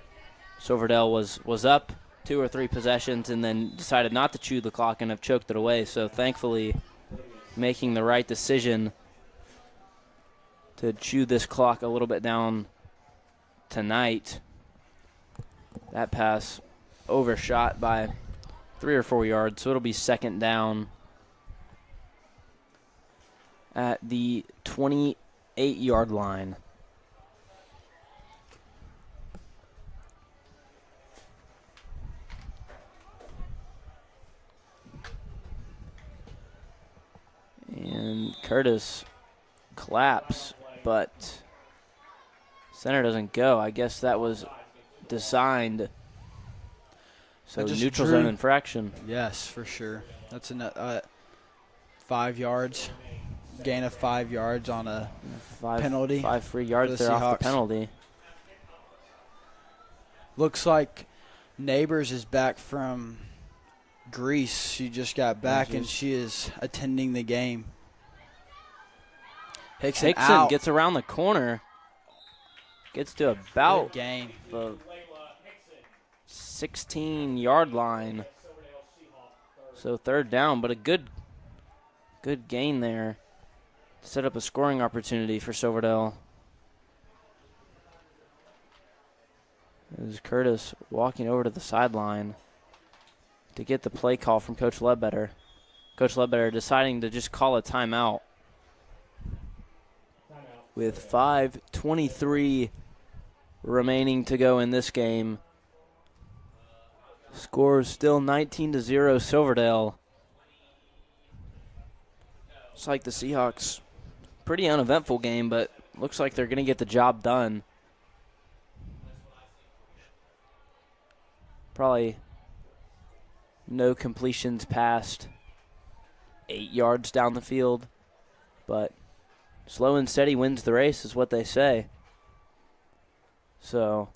Silverdale was up 2 or 3 possessions and then decided not to chew the clock and have choked it away. So thankfully, making the right decision to chew this clock a little bit down tonight. That pass overshot by 3 or 4 yards, so it'll be second down at the 28-yard line. Curtis claps, but center doesn't go. I guess that was designed. So neutral zone infraction. Yes, for sure. That's a 5 yards. Gain of 5 yards on a penalty. 5 free yards there off the penalty. Looks like Neighbors is back from Greece. She just got back, and she is attending the game. Hickson out. Gets around the corner. Gets to about game. The 16-yard line. So 3rd down, but a good gain there. Set up a scoring opportunity for Silverdale. As Curtis walking over to the sideline to get the play call from Coach Ledbetter. Coach Ledbetter deciding to just call a timeout. With 5:23 remaining to go in this game. Score still 19-0 Silverdale. It's like the Seahawks. Pretty uneventful game, but looks like they're going to get the job done. Probably no completions past 8 yards down the field, but slow and steady wins the race is what they say. So,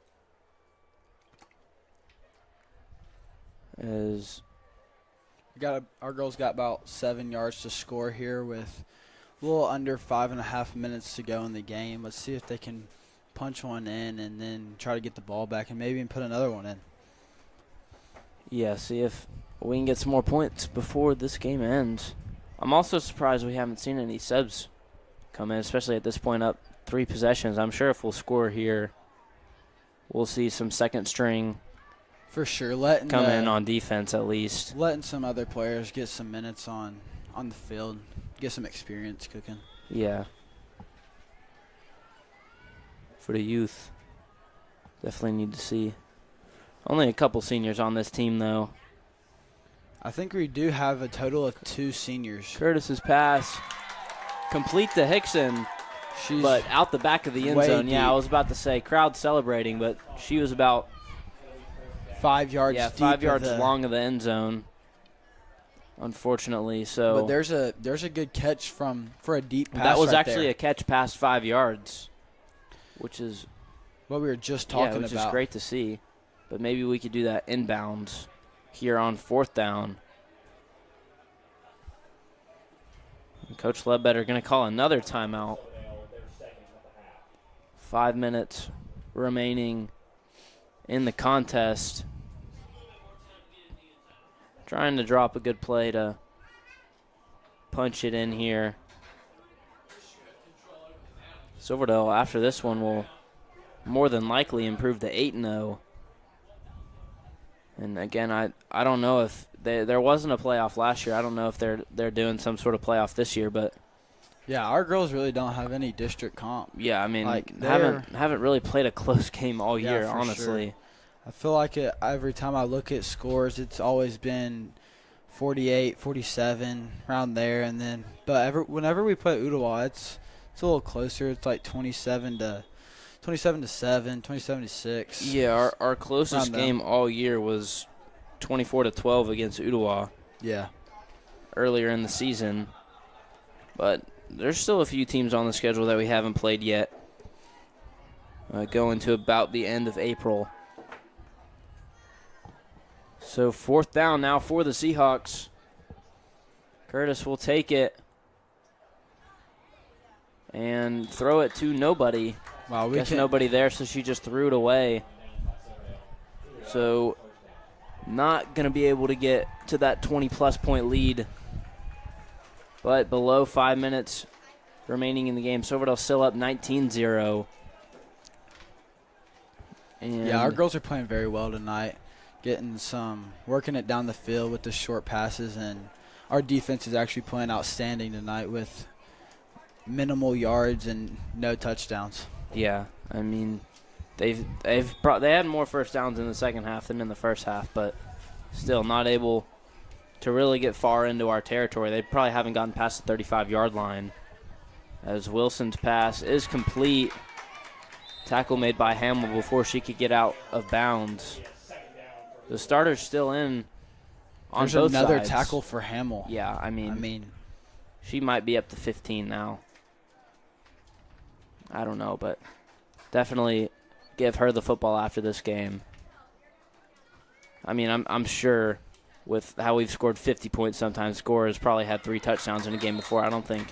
our girls got about 7 yards to score here with a little under 5.5 minutes to go in the game. Let's see if they can punch one in and then try to get the ball back and maybe even put another one in. Yeah, see if we can get some more points before this game ends. I'm also surprised we haven't seen any subs come in, especially at this point up 3 possessions. I'm sure if we'll score here, we'll see some second string for sure come in on defense at least. Letting some other players get some minutes on the field, get some experience cooking. Yeah. For the youth, definitely need to see. Only a couple seniors on this team, though. I think we do have a total of 2 seniors. Curtis's pass complete to Hickson, but out the back of the end zone. Deep. Yeah, I was about to say crowd celebrating, but she was about 5 yards. Yeah, deep 5 yards long of the end zone. Unfortunately, so. But there's a good catch for a deep pass. That was right actually there. a catch past 5 yards, which is what we were just talking which about. Is great to see. But maybe we could do that inbounds here on 4th down. And Coach Ledbetter going to call another timeout. 5 minutes remaining in the contest. Trying to drop a good play to punch it in here. Silverdale, after this one, will more than likely improve to 8-0. And again, I don't know if there wasn't a playoff last year. I don't know if they're doing some sort of playoff this year, but yeah, our girls really don't have any district comp. Yeah, I mean, haven't really played a close game all year, honestly. Sure. I feel like every time I look at scores, it's always been 48, 47, around there, and then whenever we play Ooltewah, it's a little closer. It's like 27 to 7, 27 to 6. Yeah, our closest game all year was 24-12 against Ooltewah. Yeah. Earlier in the season. But there's still a few teams on the schedule that we haven't played yet. Going to about the end of April. So 4th down now for the Seahawks. Curtis will take it and throw it to nobody. Wow, Guess nobody there, so she just threw it away. So not going to be able to get to that 20-plus point lead. But below 5 minutes remaining in the game. Silverdale still up 19-0. Yeah, our girls are playing very well tonight. Working it down the field with the short passes, and our defense is actually playing outstanding tonight with minimal yards and no touchdowns. Yeah, I mean, they had more first downs in the second half than in the first half, but still not able to really get far into our territory. They probably haven't gotten past the 35-yard line as Wilson's pass is complete. Tackle made by Hamill before she could get out of bounds. The starter's still in on There's both another sides. tackle for Hamill. Yeah, I mean, she might be up to 15 now. I don't know, but definitely give her the football after this game. I mean, I'm sure with how we've scored 50 points sometimes, scorers probably had 3 touchdowns in a game before. I don't think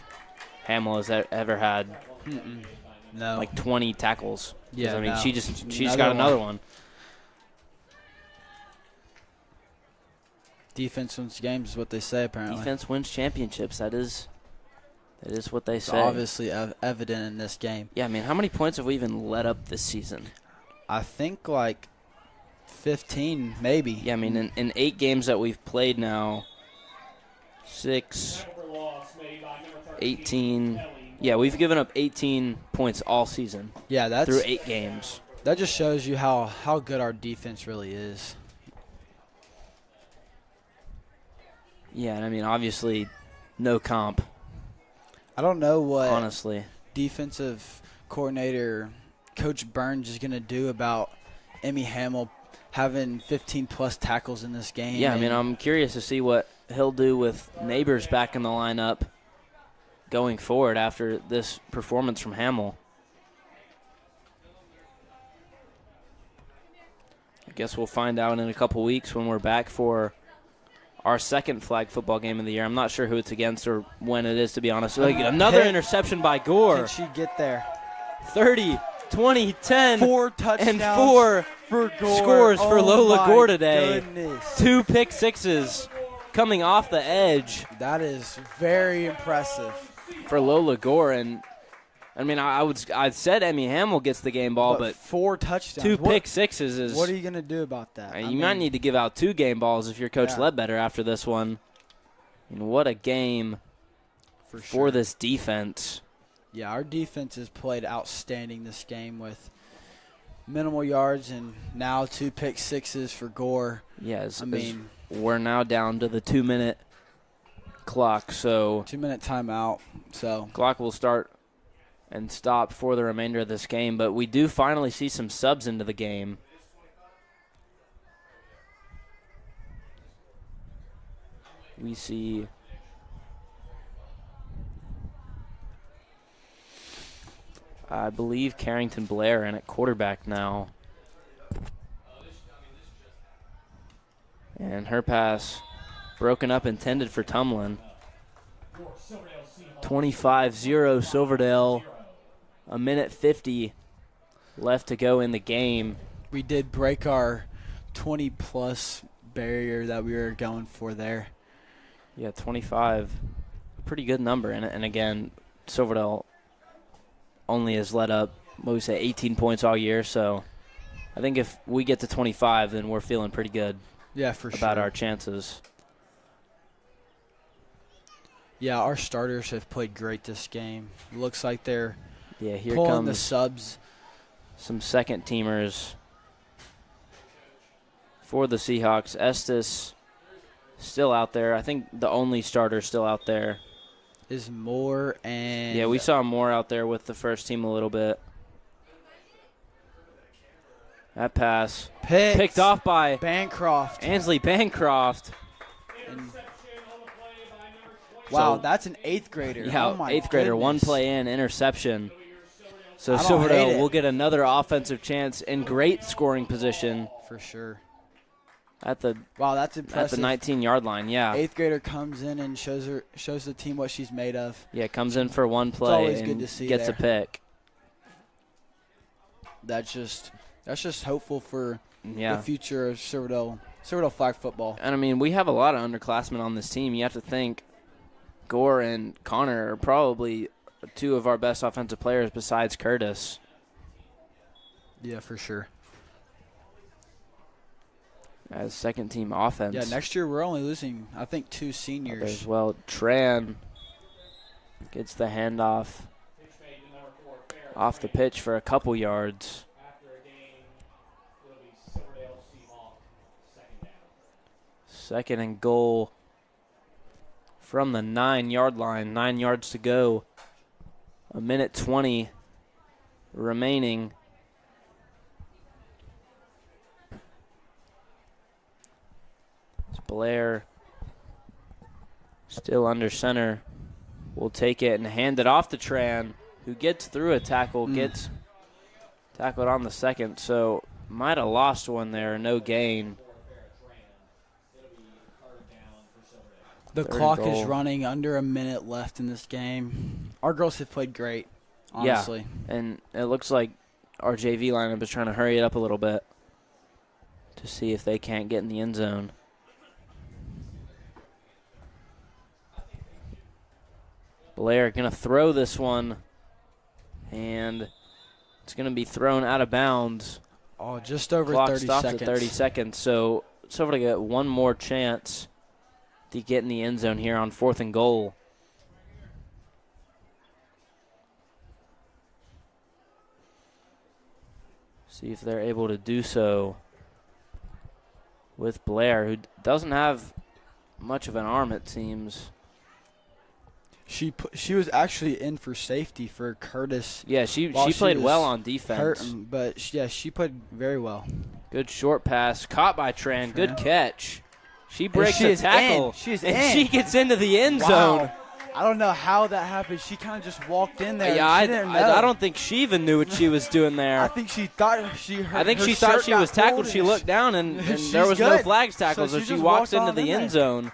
Hamill has ever had like 20 tackles. Yeah, I mean, no. she's got another one. Defense wins games is what they say, apparently. Defense wins championships. That is what they It's say. obviously evident in this game. Yeah, I mean, how many points have we even let up this season? I think like 15, maybe. Yeah, I mean, in 8 games that we've played now, 6, 18. Yeah, we've given up 18 points all season. Yeah, through 8 games. That just shows you how good our defense really is. Yeah, and I mean, obviously, no comp. I don't know what honestly defensive coordinator Coach Burns is going to do about Emmy Hamill having 15-plus tackles in this game. Yeah, I mean, I'm curious to see what he'll do with Neighbors back in the lineup going forward after this performance from Hamill. I guess we'll find out in a couple weeks when we're back for our second flag football game of the year. I'm not sure who it's against or when it is, to be honest. Another interception by Gore. Can she get there? 30, 20, 10, 4 touchdowns and 4 for Gore. scores for Lola Gore today. Goodness. 2 pick sixes coming off the edge. That is very impressive for Lola Gore. And I mean, I said Emmy Hamill gets the game ball, but 4 touchdowns, 2 pick sixes is. What are you going to do about that? You might need to give out 2 game balls if you're Coach Ledbetter after this one. And what a game for this defense. Yeah, our defense has played outstanding this game with minimal yards and now 2 pick sixes for Gore. Yes, we're now down to the 2-minute clock. So 2-minute timeout. So clock will start and stop for the remainder of this game, but we do finally see some subs into the game. We see I believe Carrington Blair in at quarterback now. And her pass broken up, intended for Tumlin. 25-0 Silverdale. 1:50 left to go in the game. We did break our 20-plus barrier that we were going for there. Yeah, 25. Pretty good number. And again, Silverdale only has let up, 18 points all year. So I think if we get to 25, then we're feeling pretty good. Yeah, for about sure. our chances. Yeah, our starters have played great this game. Looks like they're here pulling comes the subs. Some second teamers for the Seahawks. Estes still out there. I think the only starter still out there is Moore, and yeah, we saw Moore out there with the first team a little bit. That pass picked off by Bancroft. Ansley Bancroft. Wow, that's an 8th grader. Yeah, oh my 8th grader, goodness. 1 play in, interception. So I don't Silverdale hate it. will get another offensive chance in great scoring position. For sure. At the that's impressive. At the 19-yard line, yeah. 8th grader comes in and shows the team what she's made of. Yeah, comes in for 1 play always and good to see gets there. a pick. That's just hopeful for Yeah. the future of Silverdale flag football. And I mean, we have a lot of underclassmen on this team. You have to think Gore and Connor are probably 2 of our best offensive players besides Curtis. Yeah, for sure. As second team offense. Yeah, next year we're only losing, I think, 2 seniors. As well, Tran gets the handoff off the pitch for a couple yards. Second and goal from the 9-yard line. 9 yards to go A minute 20 remaining. Blair still under center. Will take it and hand it off to Tran, who gets through a tackle, gets tackled on the second. So might have lost one there, no gain. The clock is running, under a minute left in this game. Our girls have played great, honestly. Yeah, and it looks like our JV lineup is trying to hurry it up a little bit to see if they can't get in the end zone. Blair going to throw this one, and it's going to be thrown out of bounds. Oh, just over Clock 30 stops seconds. at 30 seconds, so Silver to get one more chance to get in the end zone here on 4th and goal. See if they're able to do so with Blair, who doesn't have much of an arm, it seems. She was actually in for safety for Curtis. Yeah, she played well on defense. But she played very well. Good short pass, caught by Tran. Good catch. She breaks a tackle. She's and in. She gets into the end zone. I don't know how that happened. She kind of just walked in there. Yeah, I don't think she even knew what she was doing there. I think she thought she heard. I think her she thought shirt she got was tackled. pulled She looked down, and there was good. no flags tackled, so she just walks walked into on the in end there. zone.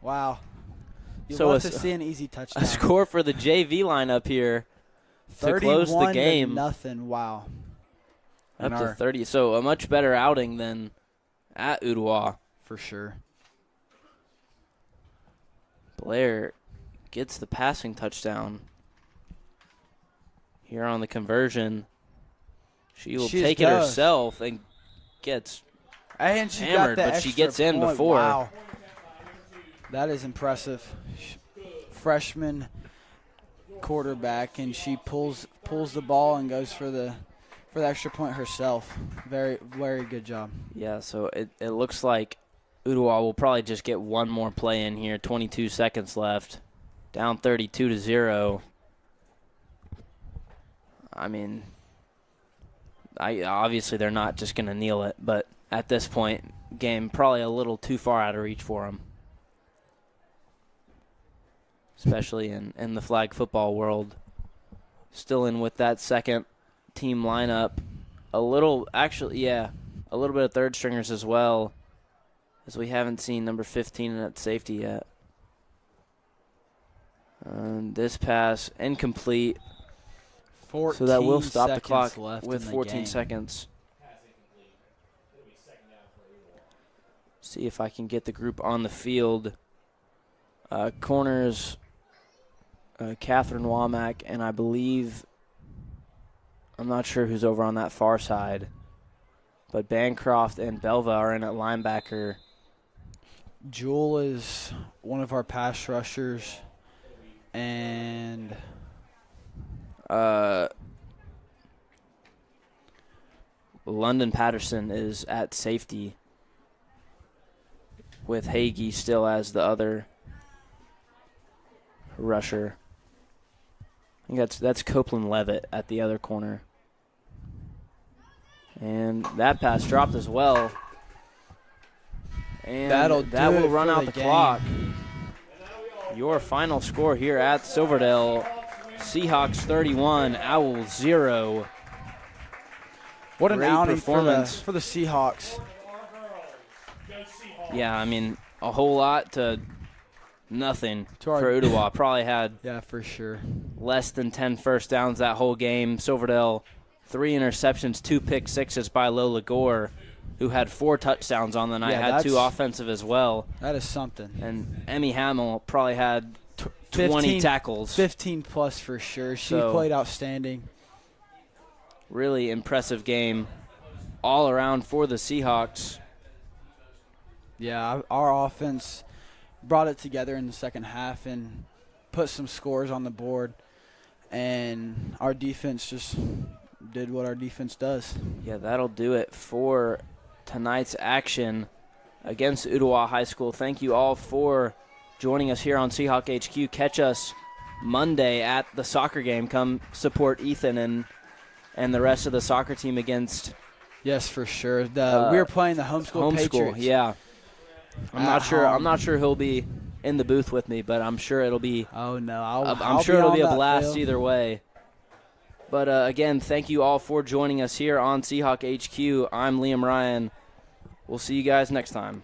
Wow. You So love to see an easy touchdown. A score for the JV lineup here to close the game. 31-0. Wow. Up to 30. So a much better outing than at Ooltewah. For sure. Blair gets the passing touchdown here on the conversion. She will take it herself and gets hammered, but she gets in before. Wow. That is impressive. Freshman quarterback, and she pulls the ball and goes for the extra point herself. Very, very good job. Yeah, so it looks like Ooltewah will probably just get one more play in here. 22 seconds left. Down 32-0. I mean, obviously they're not just going to kneel it, but at this point, game probably a little too far out of reach for them. Especially in the flag football world. Still in with that second team lineup. A little bit of third stringers as well, as we haven't seen number 15 at safety yet. This pass incomplete. So that will stop the clock with 14 seconds. See if I can get the group on the field. Corners, Catherine Womack, and I believe, I'm not sure who's over on that far side, but Bancroft and Belva are in at linebacker. Jewel is one of our pass rushers, and London Patterson is at safety, with Hagee still as the other rusher. I think that's Copeland Levitt at the other corner. And that pass dropped as well. And that will run out the clock. Your final score here at Silverdale, Seahawks 31, Owls 0. What an outing performance for the Seahawks. Yeah, I mean, a whole lot to nothing for Ooltewah. Probably had for sure less than 10 first downs that whole game. Silverdale, 3 interceptions, 2 pick sixes by Lola Gore, who had 4 touchdowns on the night, had 2 offensive as well. That is something. And Emmy Hamill probably had 20 tackles. 15 plus for sure. She played outstanding. Really impressive game all around for the Seahawks. Yeah, our offense brought it together in the second half and put some scores on the board, and our defense just did what our defense does. Yeah, that'll do it for tonight's action against Ooltewah High School. Thank you all for joining us here on Seahawk HQ. Catch us Monday at the soccer game. Come support Ethan and the rest of the soccer team against. Yes, for sure. We are playing the homeschool Patriots. Yeah. I'm not sure he'll be in the booth with me, but I'm sure it'll be. Oh no, I'm sure it'll be a blast either way. But again, thank you all for joining us here on Seahawk HQ. I'm Liam Ryan. We'll see you guys next time.